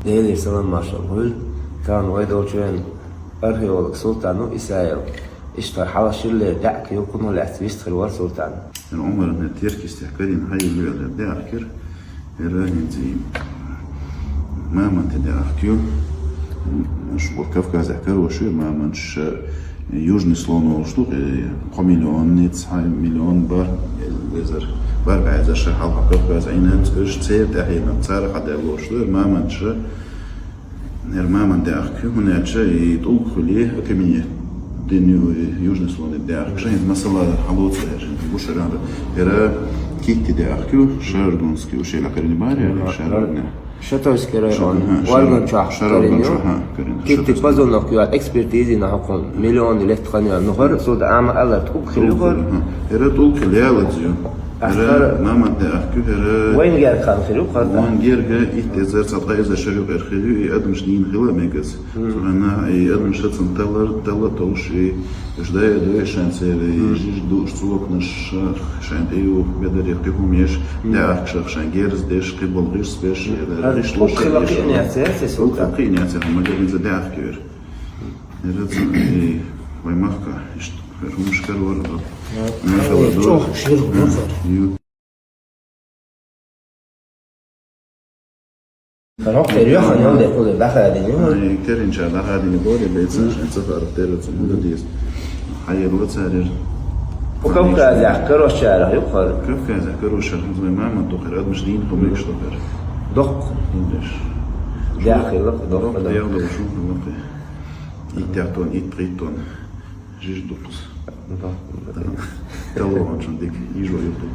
Değerli Salam Marşal, كان ويدوشين أرهيولك سلطان إسرائيل إشتر حواشيل دعك يكون الأكتيفيست في الوار سلطان. العمر إن التركي استحكارين هاي اللي داخل الراهن زي ما من تداخل شو كافكاز أحكار وشو ما منش يوجني سلون وشتو قميلون نيتس هاي مليون بار وزر بار بعد زر حلقة كافكاز عينها تقولش تصير تحينا تصير حدا وشتو ما منش ما من داخل هنا شيء يطول خليه كمية دنيو يوجني سلون داخل شيء مثلا حلوت سهر وش راه يرى كيت داخل شاردونسكي وشي لكرني باري شاردنا Şatoyski rayonu, Vargon çağırıyor. Kitti pazonluk yuvar ekspertizi nahakon milyon elektroniya nuhar soda ama Allah tukhilu var. Era tukhilu diyor. Era mama daakhku era وين قال كان خلو قرض وين جيرجا إتزار صدق إذا شريك أرخيو يقدم شدين خلا ميجز أنا يقدم شت سنتلر تلا توشي إجدا يدوي شان سير يجيش دوش سوق نش شان أيو بدر يقيهم يش داخل شخ شان جيرز ديش قبل غير سبيش هذا شلون خلاقين يعترف سوق خلاقين يعترف هم جايين زداخل كير يرد وين مخكا هم مشكلة ورا çok şiir خلاص تريح أنا ولا يقول بخا دينه كتير إن شاء الله هذه نقول بيتنا عشان سفر تيرت ومدة ديس حي الوقت سارر وكم كذا يحكروا الشارع يقهر كيف كذا يحكروا الشارع زي ما من تقرأ مش دين هم يشتغل دق ليش داخل دق ده يلا وشوف الوقت يتعطون يتريتون جيش دقص تلو عشان ديك يجوا يطلع